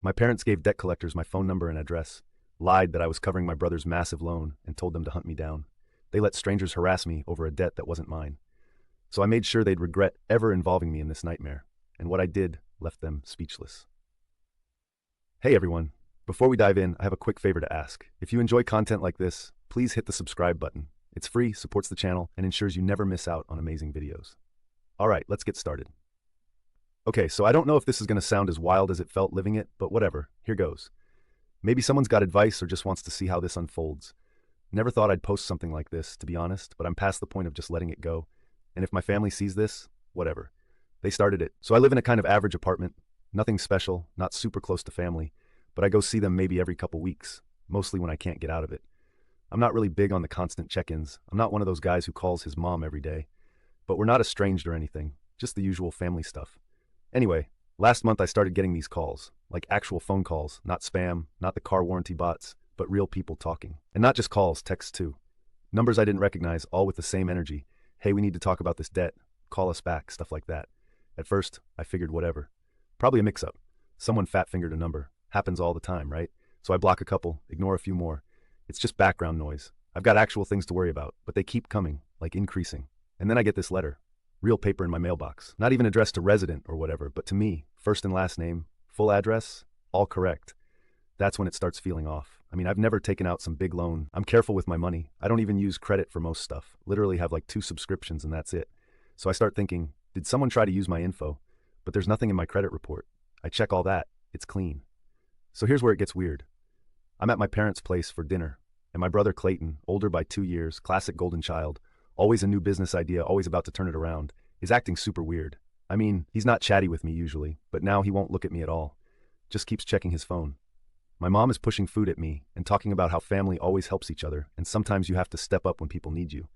My parents gave debt collectors my phone number and address, lied that I was covering my brother's massive loan, and told them to hunt me down. They let strangers harass me over a debt that wasn't mine. So I made sure they'd regret ever involving me in this nightmare, and what I did left them speechless. Hey everyone, before we dive in, I have a quick favor to ask. If you enjoy content like this, please hit the subscribe button. It's free, supports the channel, and ensures you never miss out on amazing videos. Alright, let's get started. Okay, so I don't know if this is going to sound as wild as it felt living it, but whatever, here goes. Maybe someone's got advice or just wants to see how this unfolds. Never thought I'd post something like this, to be honest, but I'm past the point of just letting it go. And if my family sees this, whatever. They started it. So I live in a kind of average apartment, nothing special, not super close to family, but I go see them maybe every couple weeks, mostly when I can't get out of it. I'm not really big on the constant check-ins. I'm not one of those guys who calls his mom every day. But we're not estranged or anything, just the usual family stuff. Anyway, last month I started getting these calls, like actual phone calls, not spam, not the car warranty bots, but real people talking. And not just calls, texts too. Numbers I didn't recognize, all with the same energy. Hey, we need to talk about this debt. Call us back, stuff like that. At first, I figured whatever. Probably a mix-up. Someone fat-fingered a number. Happens all the time, right? So I block a couple, ignore a few more. It's just background noise. I've got actual things to worry about, but they keep coming, like increasing. And then I get this letter. Real paper in my mailbox. Not even addressed to resident or whatever, but to me, first and last name, full address, all correct. That's when it starts feeling off. I mean, I've never taken out some big loan. I'm careful with my money. I don't even use credit for most stuff. Literally have like 2 subscriptions and that's it. So I start thinking, did someone try to use my info? But there's nothing in my credit report. I check all that. It's clean. So here's where it gets weird. I'm at my parents' place for dinner, and my brother Clayton, older by 2 years, classic golden child, always a new business idea, always about to turn it around, is acting super weird. I mean, he's not chatty with me usually, but now he won't look at me at all. Just keeps checking his phone. My mom is pushing food at me and talking about how family always helps each other, and sometimes you have to step up when people need you.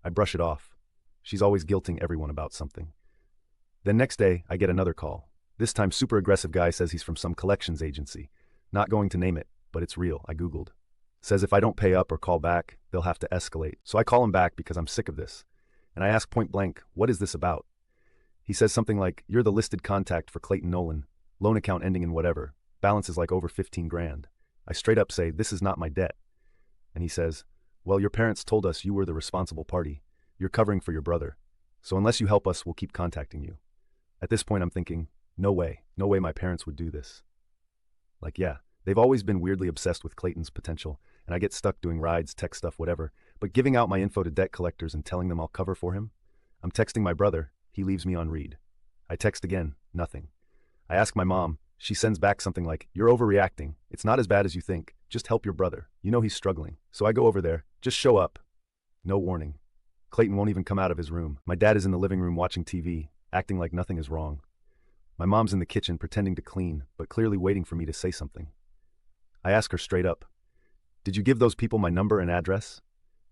I brush it off. She's always guilting everyone about something. Then next day, I get another call. This time, super aggressive guy says he's from some collections agency. Not going to name it, but it's real, I Googled. Says if I don't pay up or call back, they'll have to escalate. So I call him back because I'm sick of this. And I ask point blank, what is this about? He says something like, you're the listed contact for Clayton Nolan, loan account ending in whatever, balance is like over 15 grand. I straight up say, this is not my debt. And he says, well, your parents told us you were the responsible party. You're covering for your brother. So unless you help us, we'll keep contacting you. At this point, I'm thinking, no way my parents would do this. Like, yeah, they've always been weirdly obsessed with Clayton's potential, and I get stuck doing rides, tech stuff, whatever, but giving out my info to debt collectors and telling them I'll cover for him? I'm texting my brother, he leaves me on read. I text again, nothing. I ask my mom, she sends back something like, you're overreacting, it's not as bad as you think, just help your brother, you know he's struggling. So I go over there, just show up. No warning. Clayton won't even come out of his room. My dad is in the living room watching TV, acting like nothing is wrong. My mom's in the kitchen pretending to clean, but clearly waiting for me to say something. I ask her straight up, did you give those people my number and address?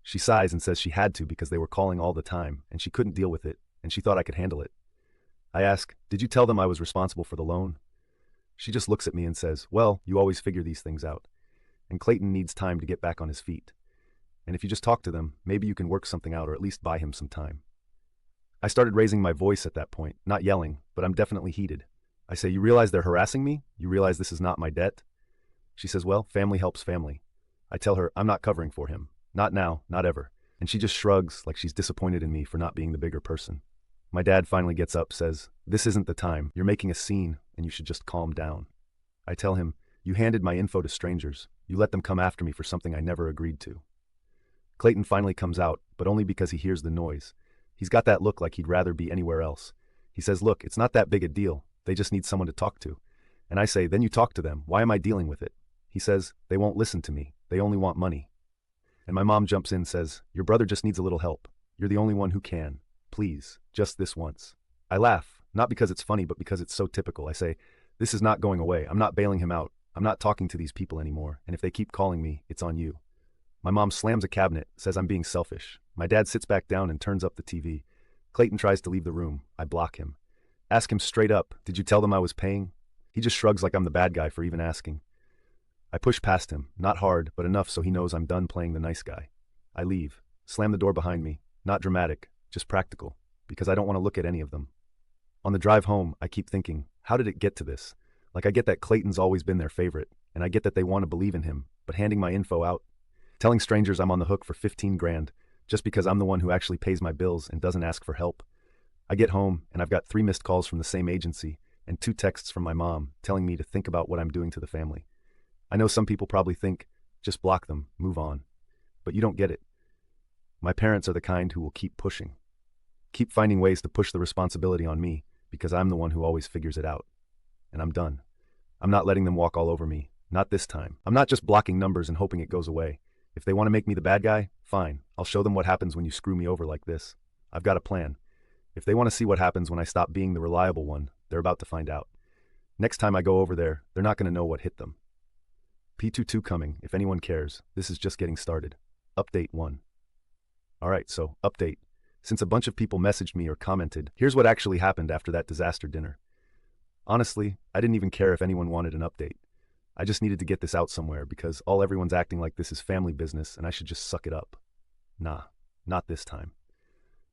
She sighs and says she had to because they were calling all the time, and she couldn't deal with it, and she thought I could handle it. I ask, did you tell them I was responsible for the loan? She just looks at me and says, well, you always figure these things out. And Clayton needs time to get back on his feet. And if you just talk to them, maybe you can work something out or at least buy him some time. I started raising my voice at that point, not yelling, but I'm definitely heated. I say, you realize they're harassing me? You realize this is not my debt? She says, well, family helps family. I tell her, I'm not covering for him. Not now, not ever. And she just shrugs like she's disappointed in me for not being the bigger person. My dad finally gets up, says, this isn't the time. You're making a scene, and you should just calm down. I tell him, you handed my info to strangers. You let them come after me for something I never agreed to. Clayton finally comes out, but only because he hears the noise. He's got that look like he'd rather be anywhere else. He says, look, it's not that big a deal. They just need someone to talk to. And I say, then you talk to them. Why am I dealing with it? He says, they won't listen to me. They only want money. And my mom jumps in and says, your brother just needs a little help. You're the only one who can. Please, just this once. I laugh, not because it's funny, but because it's so typical. I say, this is not going away. I'm not bailing him out. I'm not talking to these people anymore. And if they keep calling me, it's on you. My mom slams a cabinet, says I'm being selfish. My dad sits back down and turns up the TV. Clayton tries to leave the room. I block him. Ask him straight up, did you tell them I was paying? He just shrugs like I'm the bad guy for even asking. I push past him, not hard, but enough so he knows I'm done playing the nice guy. I leave, slam the door behind me, not dramatic, just practical, because I don't want to look at any of them. On the drive home, I keep thinking, how did it get to this? Like, I get that Clayton's always been their favorite, and I get that they want to believe in him, but handing my info out, telling strangers I'm on the hook for 15 grand, just because I'm the one who actually pays my bills and doesn't ask for help. I get home, and I've got 3 missed calls from the same agency, and 2 texts from my mom telling me to think about what I'm doing to the family. I know some people probably think, just block them, move on. But you don't get it. My parents are the kind who will keep pushing. Keep finding ways to push the responsibility on me, because I'm the one who always figures it out. And I'm done. I'm not letting them walk all over me. Not this time. I'm not just blocking numbers and hoping it goes away. If they want to make me the bad guy, fine. I'll show them what happens when you screw me over like this. I've got a plan. If they want to see what happens when I stop being the reliable one, they're about to find out. Next time I go over there, they're not going to know what hit them. P22 coming, if anyone cares. This is just getting started. Update 1. Alright, so, update. Since a bunch of people messaged me or commented, here's what actually happened after that disaster dinner. Honestly, I didn't even care if anyone wanted an update. I just needed to get this out somewhere because everyone's acting like this is family business and I should just suck it up. Nah, not this time.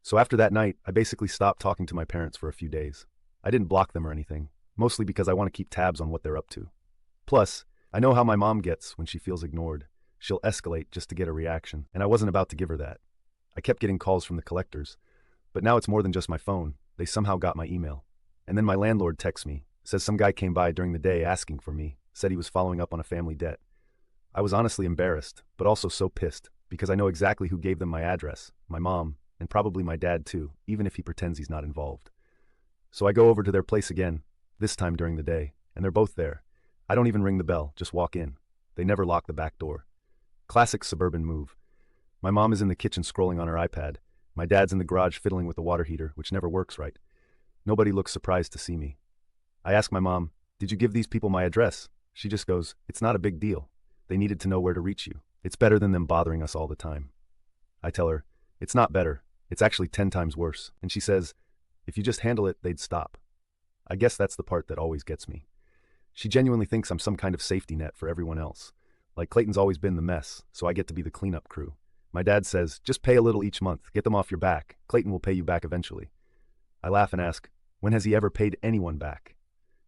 So after that night, I basically stopped talking to my parents for a few days. I didn't block them or anything, mostly because I want to keep tabs on what they're up to. Plus, I know how my mom gets when she feels ignored. She'll escalate just to get a reaction, and I wasn't about to give her that. I kept getting calls from the collectors, but now it's more than just my phone. They somehow got my email. And then my landlord texts me, says some guy came by during the day asking for me, said he was following up on a family debt. I was honestly embarrassed, but also so pissed, because I know exactly who gave them my address, my mom, and probably my dad too, even if he pretends he's not involved. So I go over to their place again, this time during the day, and they're both there. I don't even ring the bell, just walk in. They never lock the back door. Classic suburban move. My mom is in the kitchen scrolling on her iPad. My dad's in the garage fiddling with the water heater, which never works right. Nobody looks surprised to see me. I ask my mom, "Did you give these people my address?" She just goes, "It's not a big deal. They needed to know where to reach you. It's better than them bothering us all the time." I tell her, "It's not better. It's actually 10 times worse." And she says, "If you just handle it, they'd stop." I guess that's the part that always gets me. She genuinely thinks I'm some kind of safety net for everyone else. Like Clayton's always been the mess, so I get to be the cleanup crew. My dad says, "Just pay a little each month, get them off your back. Clayton will pay you back eventually." I laugh and ask, when has he ever paid anyone back?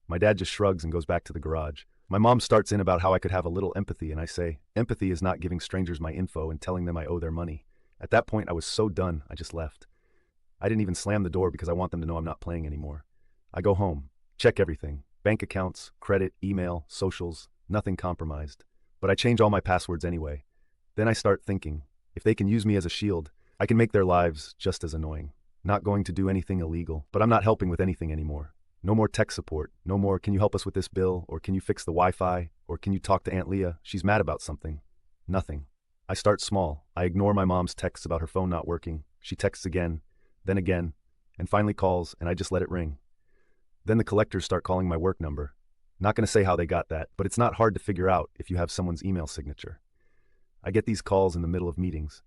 My dad just shrugs and goes back to the garage. My mom starts in about how I could have a little empathy, and I say, empathy is not giving strangers my info and telling them I owe their money. At that point, I was so done, I just left. I didn't even slam the door because I want them to know I'm not playing anymore. I go home, check everything, bank accounts, credit, email, socials, nothing compromised. But I change all my passwords anyway. Then I start thinking, if they can use me as a shield, I can make their lives just as annoying. Not going to do anything illegal, but I'm not helping with anything anymore. No more tech support, no more "can you help us with this bill," or "can you fix the Wi-Fi," or "can you talk to Aunt Leah, she's mad about something." Nothing. I start small. I ignore my mom's texts about her phone not working. She texts again, and finally calls, and I just let it ring. Then the collectors start calling my work number. Not going to say how they got that, but it's not hard to figure out if you have someone's email signature. I get these calls in the middle of meetings.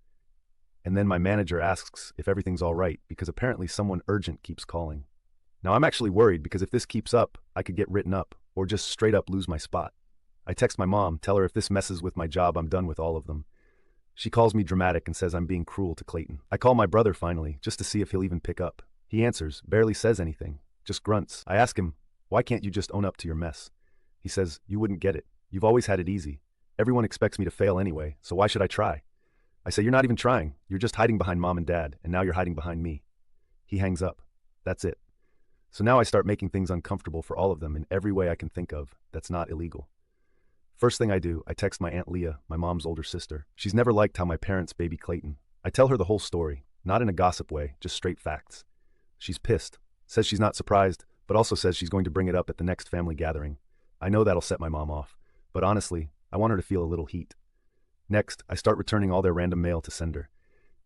And then my manager asks if everything's all right because apparently someone urgent keeps calling. Now I'm actually worried because if this keeps up, I could get written up or just straight up lose my spot. I text my mom, tell her if this messes with my job, I'm done with all of them. She calls me dramatic and says I'm being cruel to Clayton. I call my brother finally, just to see if he'll even pick up. He answers, barely says anything, just grunts. I ask him, "Why can't you just own up to your mess?" He says, "You wouldn't get it. You've always had it easy. Everyone expects me to fail anyway, so why should I try?" I say, "You're not even trying. You're just hiding behind mom and dad, and now you're hiding behind me." He hangs up. That's it. So now I start making things uncomfortable for all of them in every way I can think of that's not illegal. First thing I do, I text my Aunt Leah, my mom's older sister. She's never liked how my parents baby Clayton. I tell her the whole story, not in a gossip way, just straight facts. She's pissed, says she's not surprised, but also says she's going to bring it up at the next family gathering. I know that'll set my mom off, but honestly, I want her to feel a little heat. Next, I start returning all their random mail to sender.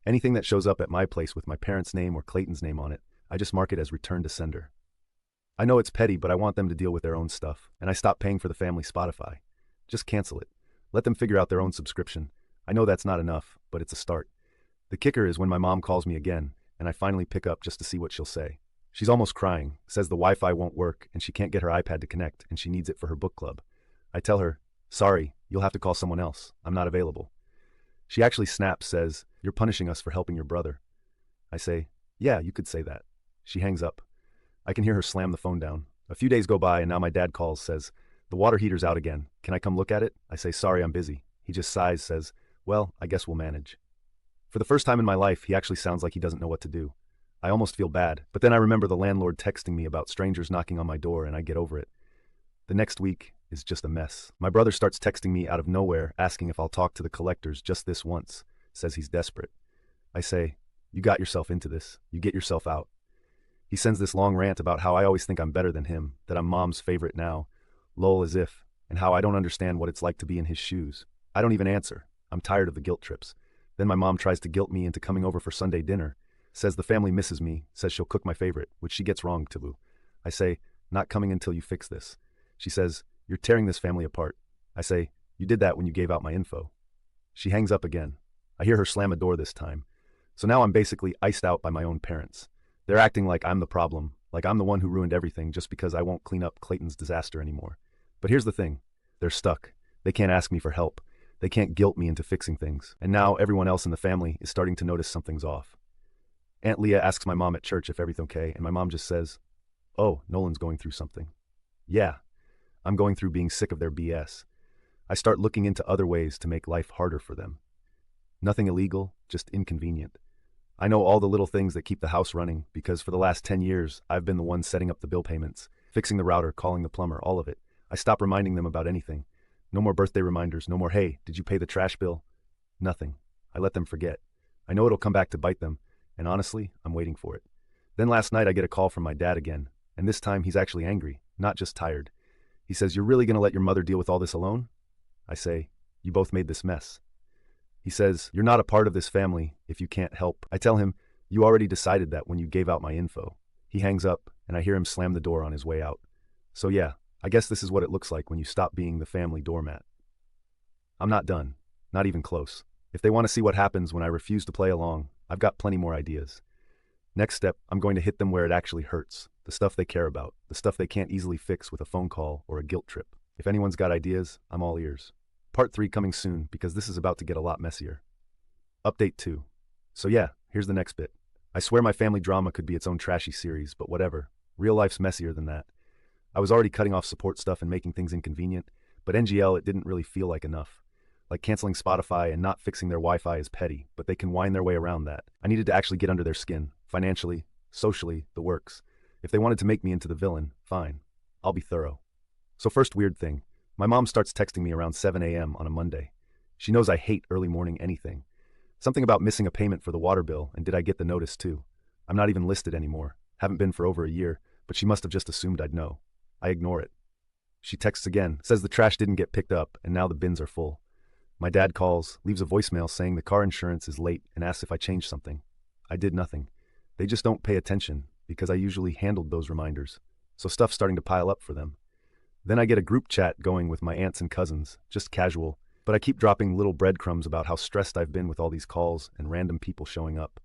Anything that shows up at my place with my parents' name or Clayton's name on it, I just mark it as return to sender. I know it's petty, but I want them to deal with their own stuff, and I stop paying for the family Spotify. Just cancel it. Let them figure out their own subscription. I know that's not enough, but it's a start. The kicker is when my mom calls me again, and I finally pick up just to see what she'll say. She's almost crying, says the Wi-Fi won't work, and she can't get her iPad to connect, and she needs it for her book club. I tell her, "Sorry, you'll have to call someone else. I'm not available." She actually snaps, says, "You're punishing us for helping your brother." I say, "Yeah, you could say that." She hangs up. I can hear her slam the phone down. A few days go by and now my dad calls, says, "The water heater's out again. Can I come look at it?" I say, "Sorry, I'm busy." He just sighs, says, "Well, I guess we'll manage." For the first time in my life, he actually sounds like he doesn't know what to do. I almost feel bad, but then I remember the landlord texting me about strangers knocking on my door and I get over it. The next week is just a mess. My brother starts texting me out of nowhere, asking if I'll talk to the collectors just this once, says he's desperate. I say, "You got yourself into this. You get yourself out." He sends this long rant about how I always think I'm better than him, that I'm mom's favorite now, lol as if, and how I don't understand what it's like to be in his shoes. I don't even answer. I'm tired of the guilt trips. Then my mom tries to guilt me into coming over for Sunday dinner, says the family misses me, says she'll cook my favorite, which she gets wrong, Taboo. I say, "Not coming until you fix this." She says, "You're tearing this family apart." I say, "You did that when you gave out my info." She hangs up again. I hear her slam a door this time. So now I'm basically iced out by my own parents. They're acting like I'm the problem, like I'm the one who ruined everything just because I won't clean up Clayton's disaster anymore. But here's the thing. They're stuck. They can't ask me for help. They can't guilt me into fixing things. And now everyone else in the family is starting to notice something's off. Aunt Leah asks my mom at church if everything's okay, and my mom just says, "Oh, Nolan's going through something." Yeah, I'm going through being sick of their BS. I start looking into other ways to make life harder for them. Nothing illegal, just inconvenient. I know all the little things that keep the house running because for the last 10 years, I've been the one setting up the bill payments, fixing the router, calling the plumber, all of it. I stop reminding them about anything. No more birthday reminders, no more, "Hey, did you pay the trash bill?" Nothing. I let them forget. I know it'll come back to bite them, and honestly, I'm waiting for it. Then last night I get a call from my dad again, and this time he's actually angry, not just tired. He says, "You're really going to let your mother deal with all this alone?" I say, "You both made this mess." He says, "You're not a part of this family if you can't help." I tell him, "You already decided that when you gave out my info." He hangs up, and I hear him slam the door on his way out. So yeah, I guess this is what it looks like when you stop being the family doormat. I'm not done. Not even close. If they want to see what happens when I refuse to play along, I've got plenty more ideas. Next step, I'm going to hit them where it actually hurts. The stuff they care about. The stuff they can't easily fix with a phone call or a guilt trip. If anyone's got ideas, I'm all ears. Part 3 coming soon because this is about to get a lot messier. Update 2. So yeah, here's the next bit. I swear my family drama could be its own trashy series, but whatever. Real life's messier than that. I was already cutting off support stuff and making things inconvenient, but NGL it didn't really feel like enough. Like canceling Spotify and not fixing their Wi-Fi is petty, but they can wind their way around that. I needed to actually get under their skin, financially, socially, the works. If they wanted to make me into the villain, fine. I'll be thorough. So first weird thing. My mom starts texting me around 7 a.m. on a Monday. She knows I hate early morning anything. Something about missing a payment for the water bill, and did I get the notice too? I'm not even listed anymore. Haven't been for over a year, but she must have just assumed I'd know. I ignore it. She texts again, says the trash didn't get picked up, and now the bins are full. My dad calls, leaves a voicemail saying the car insurance is late and asks if I changed something. I did nothing. They just don't pay attention, because I usually handled those reminders. So stuff's starting to pile up for them. Then I get a group chat going with my aunts and cousins, just casual, but I keep dropping little breadcrumbs about how stressed I've been with all these calls and random people showing up.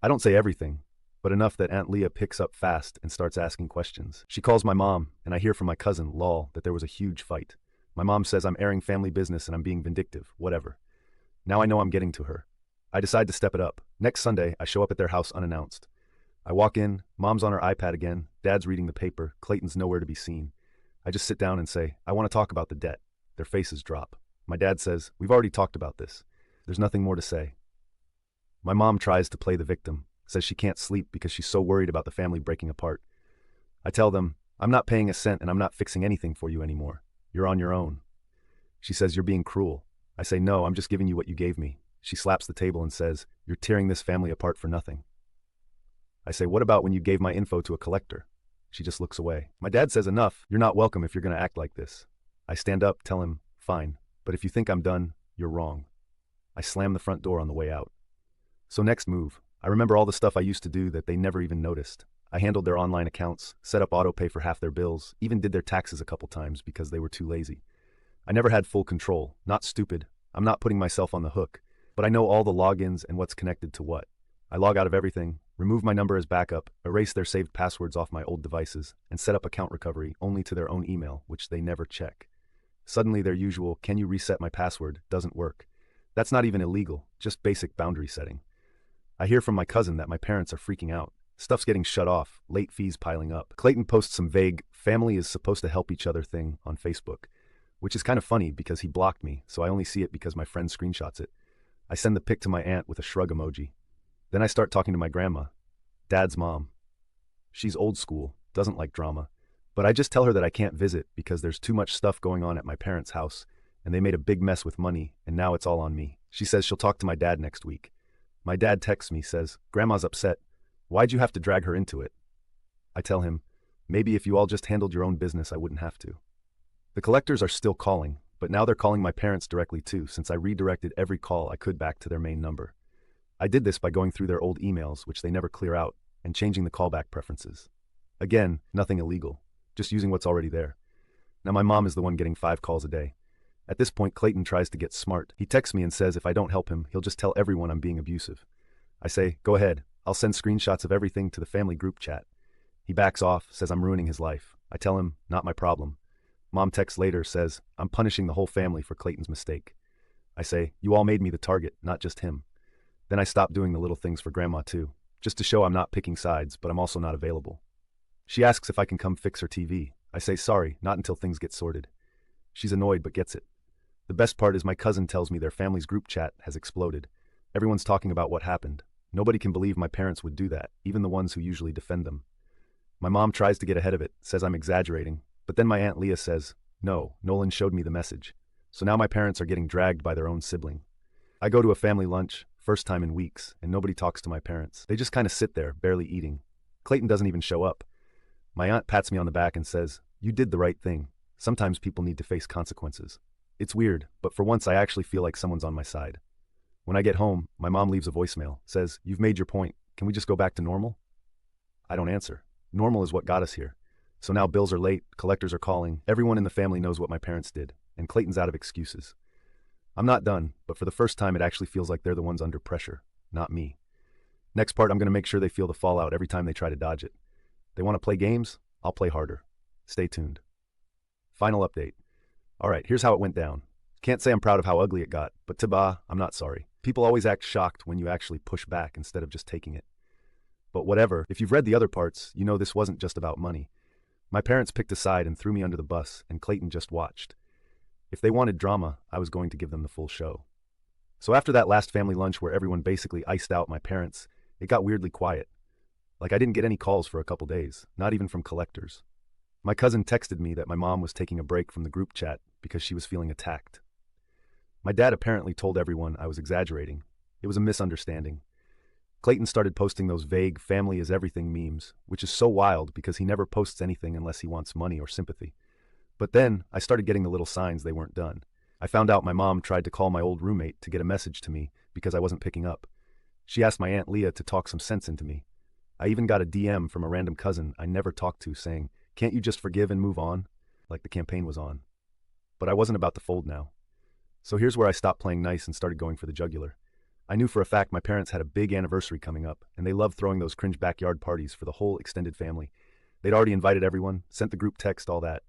I don't say everything, but enough that Aunt Leah picks up fast and starts asking questions. She calls my mom, and I hear from my cousin, Lol, that there was a huge fight. My mom says I'm airing family business and I'm being vindictive, whatever. Now I know I'm getting to her. I decide to step it up. Next Sunday, I show up at their house unannounced. I walk in, mom's on her iPad again, dad's reading the paper, Clayton's nowhere to be seen. I just sit down and say, "I want to talk about the debt." Their faces drop. My dad says, "We've already talked about this. There's nothing more to say." My mom tries to play the victim, says she can't sleep because she's so worried about the family breaking apart. I tell them, "I'm not paying a cent and I'm not fixing anything for you anymore. You're on your own." She says, "You're being cruel." I say, "No, I'm just giving you what you gave me." She slaps the table and says, "You're tearing this family apart for nothing." I say, "What about when you gave my info to a collector?" She just looks away. My dad says, "Enough. You're not welcome if you're going to act like this." I stand up, tell him, "Fine, but if you think I'm done, you're wrong." I slam the front door on the way out. So next move. I remember all the stuff I used to do that they never even noticed. I handled their online accounts, set up auto pay for half their bills, even did their taxes a couple times because they were too lazy. I never had full control. Not stupid. I'm not putting myself on the hook, but I know all the logins and what's connected to what. I log out of everything, remove my number as backup, erase their saved passwords off my old devices, and set up account recovery only to their own email, which they never check. Suddenly their usual, "Can you reset my password?" doesn't work. That's not even illegal, just basic boundary setting. I hear from my cousin that my parents are freaking out, Stuff's getting shut off, late fees piling up. Clayton posts some vague, family is supposed to help each other thing on Facebook, which is kind of funny because he blocked me, so I only see it because my friend screenshots it. I send the pic to my aunt with a shrug emoji. Then I start talking to my grandma, Dad's mom. She's old school, doesn't like drama, but I just tell her that I can't visit because there's too much stuff going on at my parents' house, and they made a big mess with money, and now it's all on me. She says she'll talk to my dad next week. My dad texts me, says, Grandma's upset. Why'd you have to drag her into it? I tell him, maybe if you all just handled your own business, I wouldn't have to. The collectors are still calling, but now they're calling my parents directly too, since I redirected every call I could back to their main number. I did this by going through their old emails, which they never clear out, and changing the callback preferences. Again, nothing illegal, just using what's already there. Now my mom is the one getting 5 calls a day. At this point, Clayton tries to get smart. He texts me and says if I don't help him, he'll just tell everyone I'm being abusive. I say, go ahead, I'll send screenshots of everything to the family group chat. He backs off, says I'm ruining his life. I tell him, not my problem. Mom texts later, says, I'm punishing the whole family for Clayton's mistake. I say, you all made me the target, not just him. Then I stop doing the little things for Grandma too, just to show I'm not picking sides, but I'm also not available. She asks if I can come fix her TV. I say, sorry, not until things get sorted. She's annoyed but gets it. The best part is my cousin tells me their family's group chat has exploded. Everyone's talking about what happened. Nobody can believe my parents would do that, even the ones who usually defend them. My mom tries to get ahead of it, says I'm exaggerating, but then my Aunt Leah says, no, Nolan showed me the message. So now my parents are getting dragged by their own sibling. I go to a family lunch, first time in weeks, and nobody talks to my parents. They just kind of sit there, barely eating. Clayton doesn't even show up. My aunt pats me on the back and says, you did the right thing. Sometimes people need to face consequences. It's weird, but for once I actually feel like someone's on my side. When I get home, my mom leaves a voicemail, says, you've made your point. Can we just go back to normal? I don't answer. Normal is what got us here. So now bills are late, collectors are calling, everyone in the family knows what my parents did, and Clayton's out of excuses. I'm not done, but for the first time it actually feels like they're the ones under pressure, not me. Next part, I'm going to make sure they feel the fallout every time they try to dodge it. They want to play games? I'll play harder. Stay tuned. Final update. Alright, here's how it went down. Can't say I'm proud of how ugly it got, but tabah, I'm not sorry. People always act shocked when you actually push back instead of just taking it. But whatever, if you've read the other parts, you know this wasn't just about money. My parents picked a side and threw me under the bus, and Clayton just watched. If they wanted drama, I was going to give them the full show. So after that last family lunch where everyone basically iced out my parents, it got weirdly quiet. Like I didn't get any calls for a couple days, not even from collectors. My cousin texted me that my mom was taking a break from the group chat because she was feeling attacked. My dad apparently told everyone I was exaggerating. It was a misunderstanding. Clayton started posting those vague family is everything memes, which is so wild because he never posts anything unless he wants money or sympathy. But then I started getting the little signs they weren't done. I found out my mom tried to call my old roommate to get a message to me because I wasn't picking up. She asked my Aunt Leah to talk some sense into me. I even got a DM from a random cousin I never talked to saying, can't you just forgive and move on? Like the campaign was on. But I wasn't about to fold now. So here's where I stopped playing nice and started going for the jugular. I knew for a fact my parents had a big anniversary coming up, and they loved throwing those cringe backyard parties for the whole extended family. They'd already invited everyone, sent the group text, all that.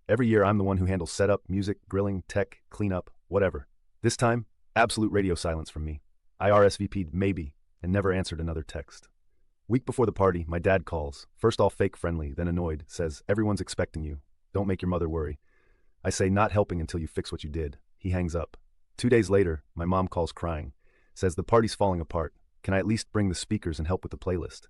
Every year I'm the one who handles setup, music, grilling, tech, cleanup, whatever. This time, absolute radio silence from me. I RSVP'd maybe, and never answered another text. Week before the party, my dad calls, first all fake friendly, then annoyed, says, everyone's expecting you. Don't make your mother worry. I say, not helping until you fix what you did. He hangs up. 2 days later, my mom calls crying, says the party's falling apart. Can I at least bring the speakers and help with the playlist?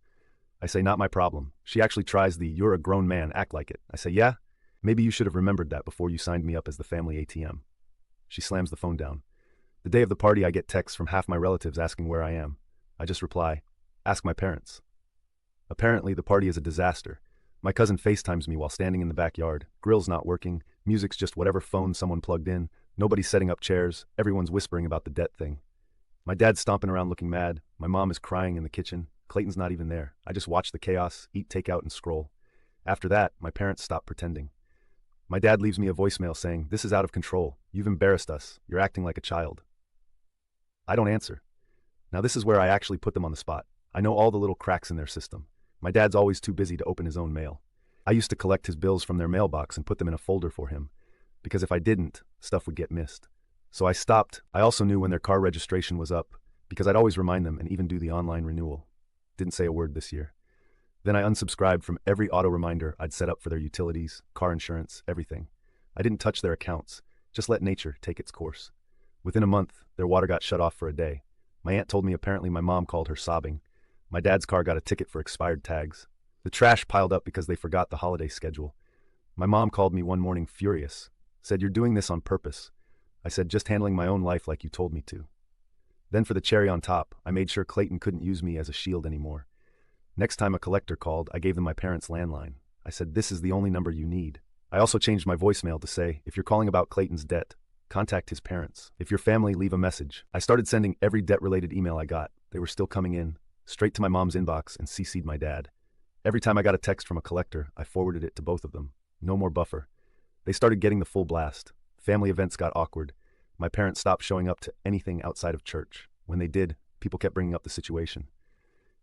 I say, not my problem. She actually tries the, you're a grown man, act like it. I say, yeah? Maybe you should have remembered that before you signed me up as the family ATM. She slams the phone down. The day of the party, I get texts from half my relatives asking where I am. I just reply, ask my parents. Apparently, the party is a disaster. My cousin FaceTimes me while standing in the backyard. Grill's not working. Music's just whatever phone someone plugged in. Nobody's setting up chairs. Everyone's whispering about the debt thing. My dad's stomping around looking mad. My mom is crying in the kitchen. Clayton's not even there. I just watch the chaos, eat takeout, and scroll. After that, my parents stop pretending. My dad leaves me a voicemail saying, this is out of control. You've embarrassed us. You're acting like a child. I don't answer. Now this is where I actually put them on the spot. I know all the little cracks in their system. My dad's always too busy to open his own mail. I used to collect his bills from their mailbox and put them in a folder for him, because if I didn't, stuff would get missed. So I stopped. I also knew when their car registration was up, because I'd always remind them and even do the online renewal. Didn't say a word this year. Then I unsubscribed from every auto reminder I'd set up for their utilities, car insurance, everything. I didn't touch their accounts, just let nature take its course. Within a month, their water got shut off for a day. My aunt told me apparently my mom called her sobbing. My dad's car got a ticket for expired tags. The trash piled up because they forgot the holiday schedule. My mom called me one morning furious, said, "You're doing this on purpose." I said, "Just handling my own life like you told me to." Then for the cherry on top, I made sure Clayton couldn't use me as a shield anymore. Next time a collector called, I gave them my parents' landline. I said, "This is the only number you need." I also changed my voicemail to say, "If you're calling about Clayton's debt, contact his parents. If your family, leave a message." I started sending every debt-related email I got. They were still coming in, straight to my mom's inbox, and CC'd my dad. Every time I got a text from a collector, I forwarded it to both of them. No more buffer. They started getting the full blast. Family events got awkward. My parents stopped showing up to anything outside of church. When they did, people kept bringing up the situation.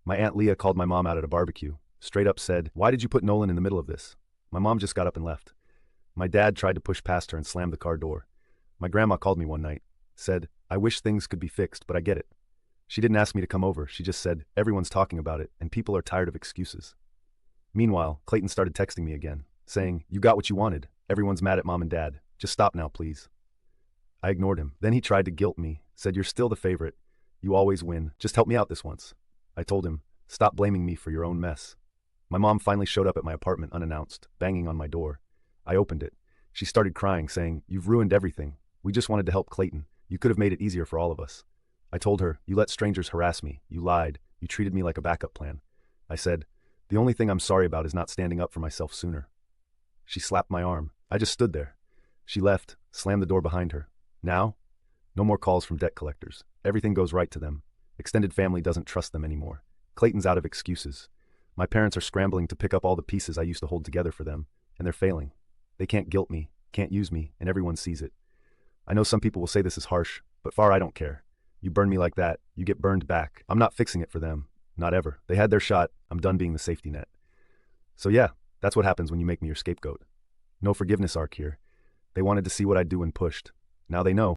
My Aunt Leah called my mom out at a barbecue, straight up said, "Why did you put Nolan in the middle of this?" My mom just got up and left. My dad tried to push past her and slammed the car door. My grandma called me one night, said, "I wish things could be fixed, but I get it." She didn't ask me to come over, she just said, "Everyone's talking about it, and people are tired of excuses." Meanwhile, Clayton started texting me again, saying, "You got what you wanted. Everyone's mad at mom and dad. Just stop now, please." I ignored him. Then he tried to guilt me, said, "You're still the favorite. You always win. Just help me out this once." I told him, "Stop blaming me for your own mess." My mom finally showed up at my apartment unannounced, banging on my door. I opened it. She started crying, saying, "You've ruined everything. We just wanted to help Clayton. You could have made it easier for all of us." I told her, "You let strangers harass me. You lied. You treated me like a backup plan." I said, "The only thing I'm sorry about is not standing up for myself sooner." She slapped my arm. I just stood there. She left, slammed the door behind her. Now, no more calls from debt collectors. Everything goes right to them. Extended family doesn't trust them anymore. Clayton's out of excuses. My parents are scrambling to pick up all the pieces I used to hold together for them, and they're failing. They can't guilt me, can't use me, and everyone sees it. I know some people will say this is harsh, but I don't care. You burn me like that, you get burned back. I'm not fixing it for them. Not ever. They had their shot. I'm done being the safety net. So yeah, that's what happens when you make me your scapegoat. No forgiveness arc here. They wanted to see what I'd do when pushed. Now they know.